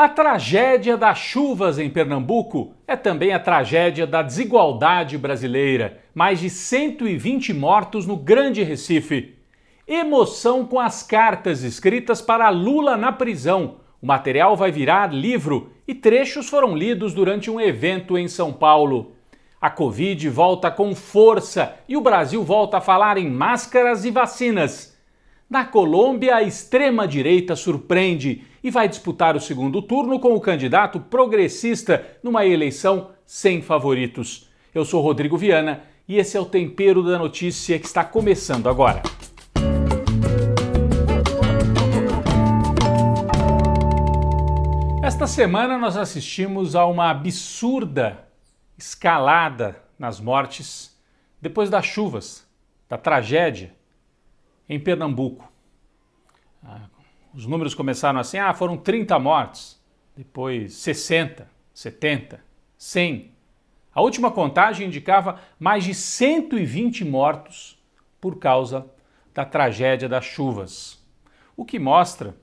A tragédia das chuvas em Pernambuco é também a tragédia da desigualdade brasileira. Mais de 120 mortos no Grande Recife. Emoção com as cartas escritas para Lula na prisão. O material vai virar livro e trechos foram lidos durante um evento em São Paulo. A Covid volta com força e o Brasil volta a falar em máscaras e vacinas. Na Colômbia, a extrema-direita surpreende e vai disputar o segundo turno com o candidato progressista numa eleição sem favoritos. Eu sou Rodrigo Viana e esse é o Tempero da Notícia que está começando agora. Esta semana nós assistimos a uma absurda escalada nas mortes depois das chuvas, da tragédia em Pernambuco. Os números começaram assim, foram 30 mortes, depois 60, 70, 100. A última contagem indicava mais de 120 mortos por causa da tragédia das chuvas. O que mostra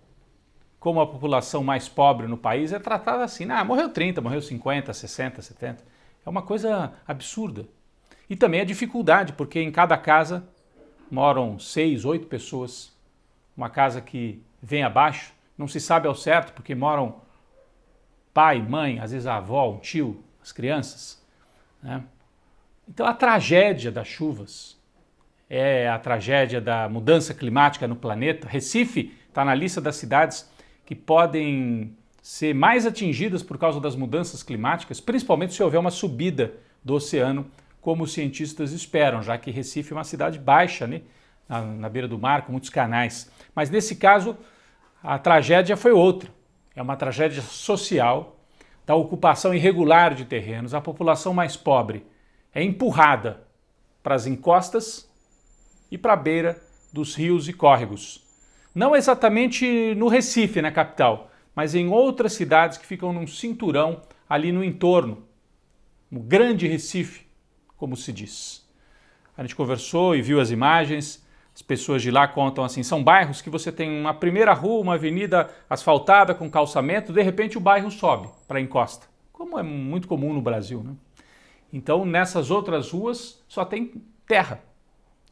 como a população mais pobre no país é tratada assim, morreu 30, morreu 50, 60, 70. É uma coisa absurda. E também a dificuldade, porque em cada casa moram 6, 8 pessoas. Uma casa que vem abaixo, não se sabe ao certo, porque moram pai, mãe, às vezes a avó, um tio, as crianças, né? Então a tragédia das chuvas é a tragédia da mudança climática no planeta. Recife está na lista das cidades que podem ser mais atingidas por causa das mudanças climáticas, principalmente se houver uma subida do oceano, como os cientistas esperam, já que Recife é uma cidade baixa, né, na beira do mar, com muitos canais. Mas nesse caso, a tragédia foi outra. É uma tragédia social, da ocupação irregular de terrenos. A população mais pobre é empurrada para as encostas e para a beira dos rios e córregos. Não exatamente no Recife, na capital, mas em outras cidades que ficam num cinturão ali no entorno, no Grande Recife, como se diz. A gente conversou e viu as imagens, as pessoas de lá contam assim, são bairros que você tem uma primeira rua, uma avenida asfaltada com calçamento, de repente o bairro sobe para a encosta, como é muito comum no Brasil, né? Então nessas outras ruas só tem terra.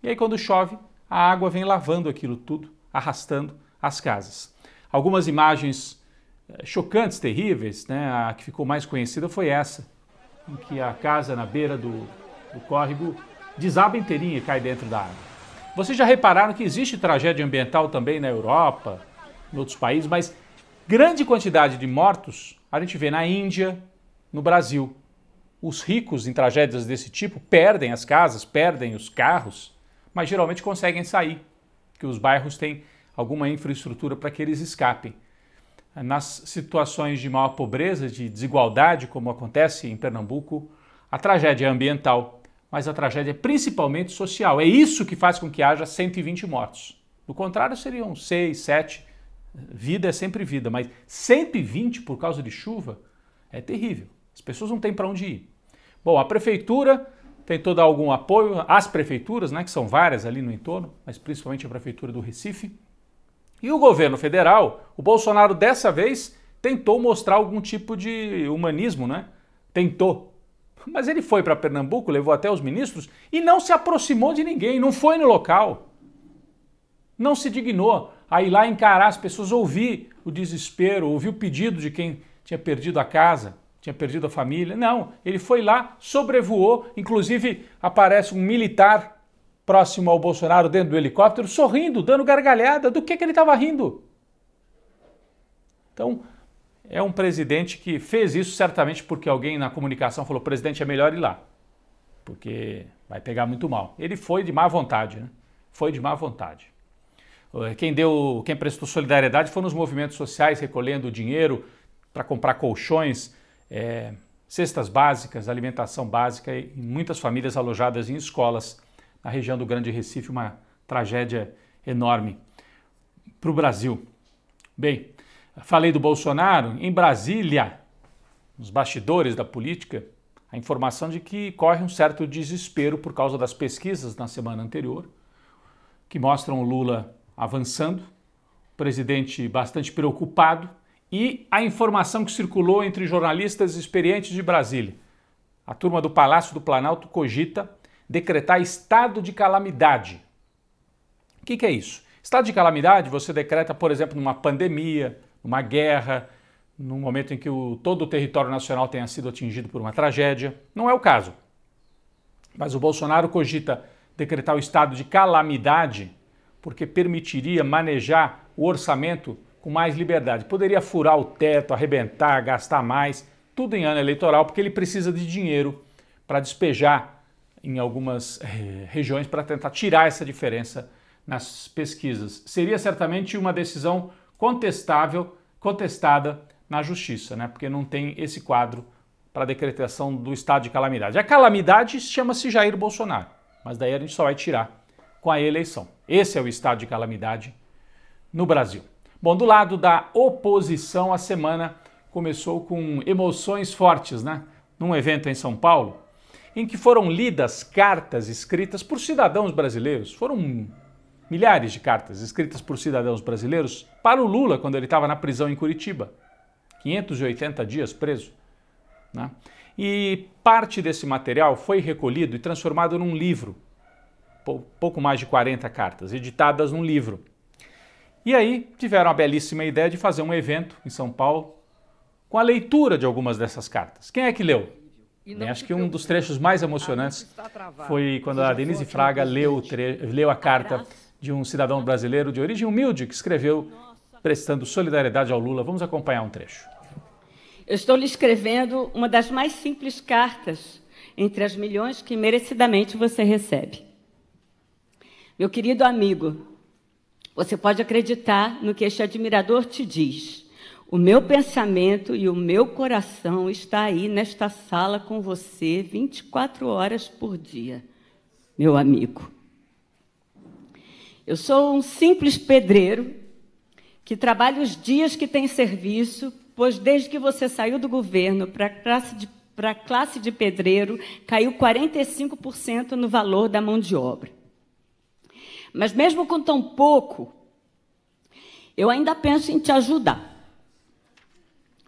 E aí quando chove, a água vem lavando aquilo tudo, arrastando as casas. Algumas imagens chocantes, terríveis, né? A que ficou mais conhecida foi essa, em que a casa na beira do córrego desaba inteirinha e cai dentro da água. Vocês já repararam que existe tragédia ambiental também na Europa, em outros países, mas grande quantidade de mortos a gente vê na Índia, no Brasil. Os ricos em tragédias desse tipo perdem as casas, perdem os carros, mas geralmente conseguem sair, porque os bairros têm alguma infraestrutura para que eles escapem. Nas situações de maior pobreza, de desigualdade, como acontece em Pernambuco, a tragédia é ambiental, mas a tragédia é principalmente social. É isso que faz com que haja 120 mortos. Do contrário, seriam 6, 7. Vida é sempre vida, mas 120 por causa de chuva é terrível. As pessoas não têm para onde ir. Bom, a prefeitura tentou dar algum apoio, as prefeituras, né, que são várias ali no entorno, mas principalmente a prefeitura do Recife. E o governo federal, o Bolsonaro dessa vez tentou mostrar algum tipo de humanismo, né? Tentou. Mas ele foi para Pernambuco, levou até os ministros e não se aproximou de ninguém, não foi no local. Não se dignou a ir lá encarar as pessoas, ouvir o desespero, ouvir o pedido de quem tinha perdido a casa, tinha perdido a família. Não, ele foi lá, sobrevoou, inclusive aparece um militar próximo ao Bolsonaro dentro do helicóptero, sorrindo, dando gargalhada. Do que ele estava rindo? Então, é um presidente que fez isso certamente porque alguém na comunicação falou, presidente, é melhor ir lá, porque vai pegar muito mal. Ele foi de má vontade, né? Foi de má vontade. Quem prestou solidariedade foram os movimentos sociais recolhendo dinheiro para comprar colchões, cestas básicas, alimentação básica e muitas famílias alojadas em escolas na região do Grande Recife, uma tragédia enorme para o Brasil. Bem, falei do Bolsonaro. Em Brasília, nos bastidores da política, a informação de que corre um certo desespero por causa das pesquisas na semana anterior, que mostram o Lula avançando, o presidente bastante preocupado e a informação que circulou entre jornalistas experientes de Brasília. A turma do Palácio do Planalto cogita decretar estado de calamidade. O que é isso? Estado de calamidade você decreta, por exemplo, numa pandemia, numa guerra, num momento em que todo o território nacional tenha sido atingido por uma tragédia. Não é o caso. Mas o Bolsonaro cogita decretar o estado de calamidade porque permitiria manejar o orçamento com mais liberdade. Poderia furar o teto, arrebentar, gastar mais, tudo em ano eleitoral, porque ele precisa de dinheiro para despejar em algumas regiões para tentar tirar essa diferença nas pesquisas. Seria certamente uma decisão contestada na justiça, né? Porque não tem esse quadro para a decretação do estado de calamidade. A calamidade chama-se Jair Bolsonaro, mas daí a gente só vai tirar com a eleição. Esse é o estado de calamidade no Brasil. Bom, do lado da oposição, a semana começou com emoções fortes, né? Num evento em São Paulo, em que foram lidas cartas escritas por cidadãos brasileiros. Foram milhares de cartas escritas por cidadãos brasileiros para o Lula quando ele estava na prisão em Curitiba. 580 dias preso, né? E parte desse material foi recolhido e transformado num livro. Pouco mais de 40 cartas, editadas num livro. E aí tiveram a belíssima ideia de fazer um evento em São Paulo com a leitura de algumas dessas cartas. Quem é que leu? Acho que um dos trechos mais emocionantes foi quando a Denise Fraga leu a carta de um cidadão brasileiro de origem humilde que escreveu prestando solidariedade ao Lula. Vamos acompanhar um trecho. Eu estou lhe escrevendo uma das mais simples cartas entre as milhões que merecidamente você recebe. Meu querido amigo, você pode acreditar no que este admirador te diz. O meu pensamento e o meu coração está aí nesta sala com você 24 horas por dia, meu amigo. Eu sou um simples pedreiro que trabalha os dias que tem serviço, pois desde que você saiu do governo para a classe de pedreiro, caiu 45% no valor da mão de obra. Mas mesmo com tão pouco, eu ainda penso em te ajudar.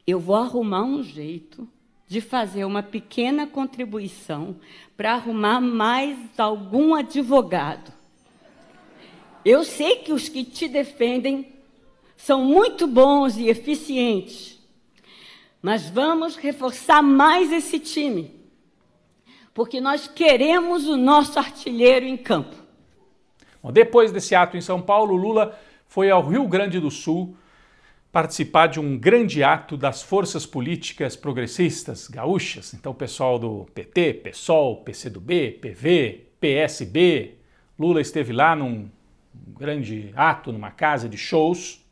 Eu vou arrumar um jeito de fazer uma pequena contribuição para arrumar mais algum advogado. Eu sei que os que te defendem são muito bons e eficientes, mas vamos reforçar mais esse time, porque nós queremos o nosso artilheiro em campo. Bom, depois desse ato em São Paulo, Lula foi ao Rio Grande do Sul participar de um grande ato das forças políticas progressistas gaúchas. Então, o pessoal do PT, PSOL, PCdoB, PV, PSB. Lula esteve lá num grande ato, numa casa de shows.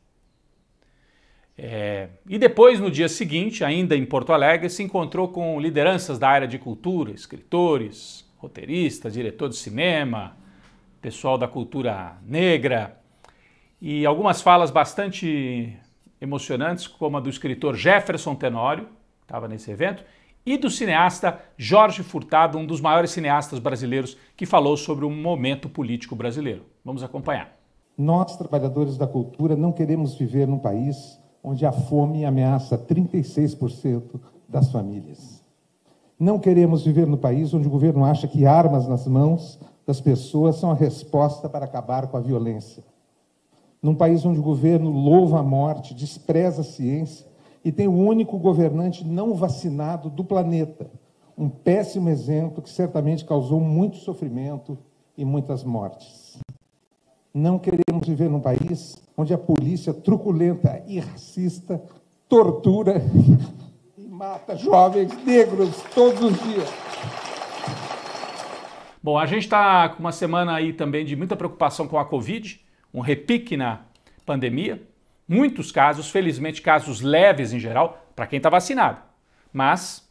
E depois, no dia seguinte, ainda em Porto Alegre, se encontrou com lideranças da área de cultura, escritores, roteiristas, diretor de cinema, pessoal da cultura negra, e algumas falas bastante emocionantes, como a do escritor Jefferson Tenório, que estava nesse evento, e do cineasta Jorge Furtado, um dos maiores cineastas brasileiros, que falou sobre o momento político brasileiro. Vamos acompanhar. Nós, trabalhadores da cultura, não queremos viver num país onde a fome ameaça 36% das famílias. Não queremos viver no país onde o governo acha que armas nas mãos das pessoas são a resposta para acabar com a violência. Num país onde o governo louva a morte, despreza a ciência e tem o único governante não vacinado do planeta. Um péssimo exemplo que certamente causou muito sofrimento e muitas mortes. Não queremos viver num país onde a polícia truculenta e racista tortura e mata jovens negros todos os dias. Bom, a gente está com uma semana aí também de muita preocupação com a Covid, um repique na pandemia, muitos casos, felizmente casos leves em geral, para quem está vacinado. Mas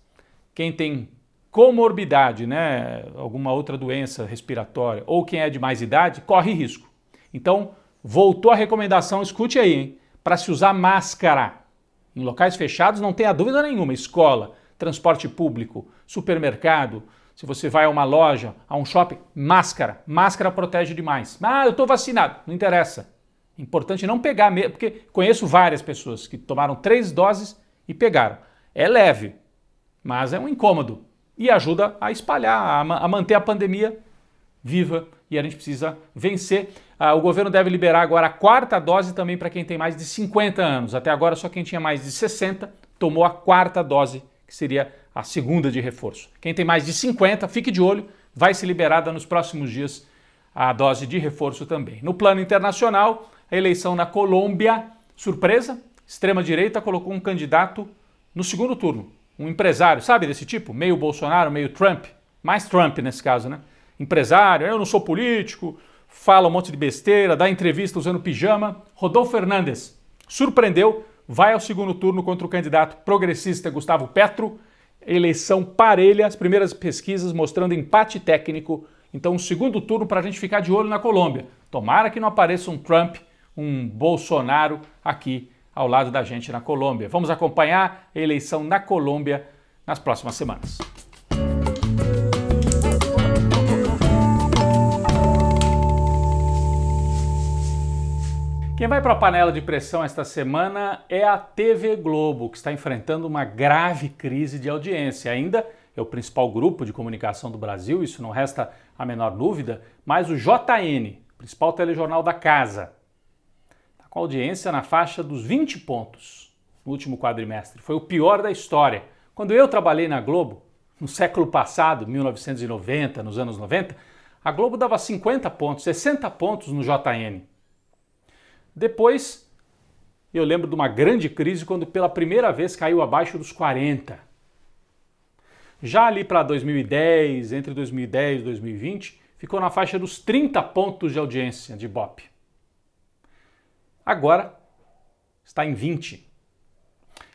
quem tem comorbidade, né, alguma outra doença respiratória, ou quem é de mais idade, corre risco. Então, voltou a recomendação, escute aí, hein, para se usar máscara. Em locais fechados, não tenha dúvida nenhuma, escola, transporte público, supermercado, se você vai a uma loja, a um shopping, máscara. Máscara protege demais. Ah, eu estou vacinado. Não interessa. Importante não pegar mesmo, porque conheço várias pessoas que tomaram 3 doses e pegaram. É leve, mas é um incômodo e ajuda a espalhar, a manter a pandemia viva e a gente precisa vencer. O governo deve liberar agora a 4ª dose também para quem tem mais de 50 anos. Até agora só quem tinha mais de 60 tomou a 4ª dose, que seria a 2ª de reforço. Quem tem mais de 50, fique de olho, vai ser liberada nos próximos dias a dose de reforço também. No plano internacional, a eleição na Colômbia, surpresa, extrema-direita colocou um candidato no 2º turno, um empresário, sabe desse tipo? Meio Bolsonaro, meio Trump, mais Trump nesse caso, né? Empresário, eu não sou político, fala um monte de besteira, dá entrevista usando pijama. Rodolfo Hernández surpreendeu, vai ao 2º turno contra o candidato progressista Gustavo Petro. Eleição parelha, as primeiras pesquisas mostrando empate técnico. Então, um 2º turno para a gente ficar de olho na Colômbia. Tomara que não apareça um Trump, um Bolsonaro aqui ao lado da gente na Colômbia. Vamos acompanhar a eleição na Colômbia nas próximas semanas. Quem vai para a panela de pressão esta semana é a TV Globo, que está enfrentando uma grave crise de audiência. Ainda é o principal grupo de comunicação do Brasil, isso não resta a menor dúvida, mas o JN, principal telejornal da casa, está com audiência na faixa dos 20 pontos no último quadrimestre. Foi o pior da história. Quando eu trabalhei na Globo, no século passado, 1990, nos anos 90, a Globo dava 50 pontos, 60 pontos no JN. Depois, eu lembro de uma grande crise quando pela primeira vez caiu abaixo dos 40. Já ali para 2010, entre 2010 e 2020, ficou na faixa dos 30 pontos de audiência de Ibope. Agora está em 20.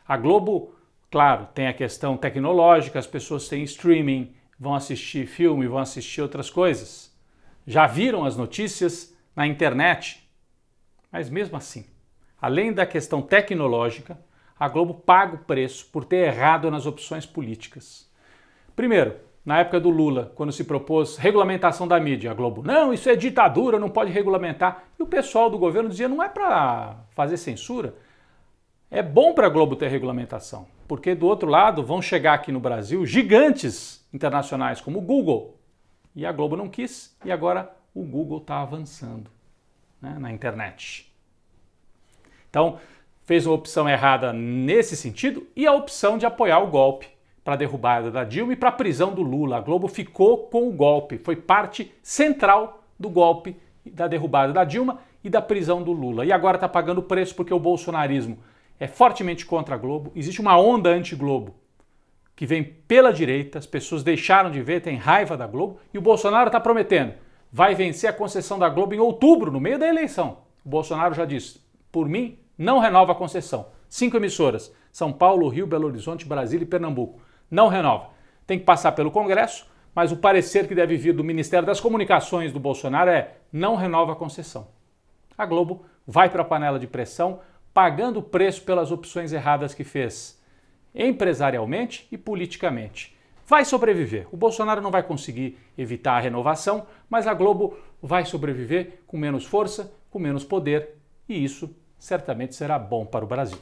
A Globo, claro, tem a questão tecnológica, as pessoas têm streaming, vão assistir filme, vão assistir outras coisas. Já viram as notícias na internet. Mas mesmo assim, além da questão tecnológica, a Globo paga o preço por ter errado nas opções políticas. Primeiro, na época do Lula, quando se propôs regulamentação da mídia, a Globo, não, isso é ditadura, não pode regulamentar. E o pessoal do governo dizia, não é para fazer censura, é bom para a Globo ter regulamentação, porque do outro lado vão chegar aqui no Brasil gigantes internacionais como o Google. E a Globo não quis, e agora o Google está avançando, né, na internet. Então, fez uma opção errada nesse sentido e a opção de apoiar o golpe para a derrubada da Dilma e para a prisão do Lula. A Globo ficou com o golpe, foi parte central do golpe, da derrubada da Dilma e da prisão do Lula. E agora está pagando o preço porque o bolsonarismo é fortemente contra a Globo. Existe uma onda anti-Globo que vem pela direita, as pessoas deixaram de ver, têm raiva da Globo e o Bolsonaro está prometendo. Vai vencer a concessão da Globo em outubro, no meio da eleição. O Bolsonaro já disse, por mim, não renova a concessão. 5 emissoras, São Paulo, Rio, Belo Horizonte, Brasília e Pernambuco. Não renova. Tem que passar pelo Congresso, mas o parecer que deve vir do Ministério das Comunicações do Bolsonaro é não renova a concessão. A Globo vai para a panela de pressão, pagando o preço pelas opções erradas que fez, empresarialmente e politicamente. Vai sobreviver. O Bolsonaro não vai conseguir evitar a renovação, mas a Globo vai sobreviver com menos força, com menos poder, e isso certamente será bom para o Brasil.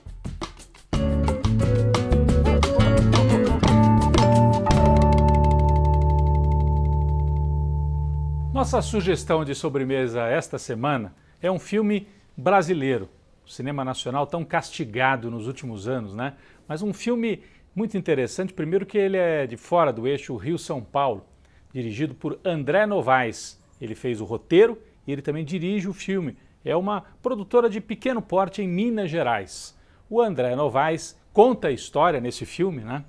Nossa sugestão de sobremesa esta semana é um filme brasileiro, o cinema nacional tão castigado nos últimos anos, né? Mas um filme muito interessante, primeiro que ele é de fora do eixo Rio-São Paulo, dirigido por André Novaes. Ele fez o roteiro e ele também dirige o filme. É uma produtora de pequeno porte em Minas Gerais. O André Novaes conta a história nesse filme, né,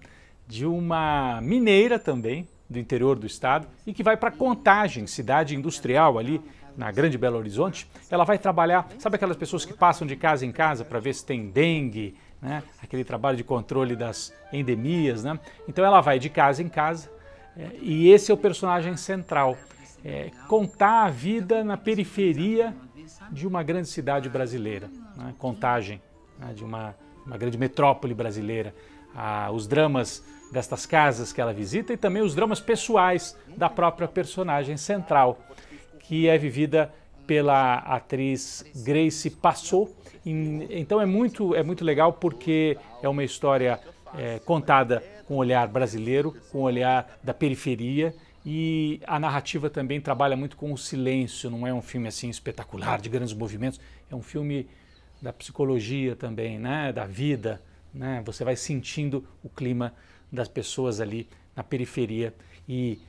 de uma mineira também, do interior do estado, e que vai para Contagem, cidade industrial ali na Grande Belo Horizonte. Ela vai trabalhar, sabe aquelas pessoas que passam de casa em casa para ver se tem dengue, né? Aquele trabalho de controle das endemias, né? Então ela vai de casa em casa e esse é o personagem central. Contar a vida na periferia de uma grande cidade brasileira, né? Contagem, né? De uma grande metrópole brasileira. Os dramas destas casas que ela visita e também os dramas pessoais da própria personagem central, que é vivida pela atriz Grace Passou. Então é muito legal porque é uma história contada com o olhar brasileiro, com o olhar da periferia, e a narrativa também trabalha muito com o silêncio, não é um filme assim espetacular, de grandes movimentos, é um filme da psicologia também, né, da vida, né? Você vai sentindo o clima das pessoas ali na periferia. E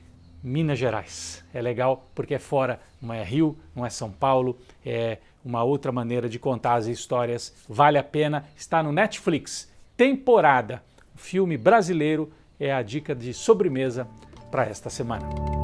Minas Gerais é legal porque é fora, não é Rio, não é São Paulo, é uma outra maneira de contar as histórias, vale a pena, está no Netflix, Temporada, um filme brasileiro, é a dica de sobremesa para esta semana.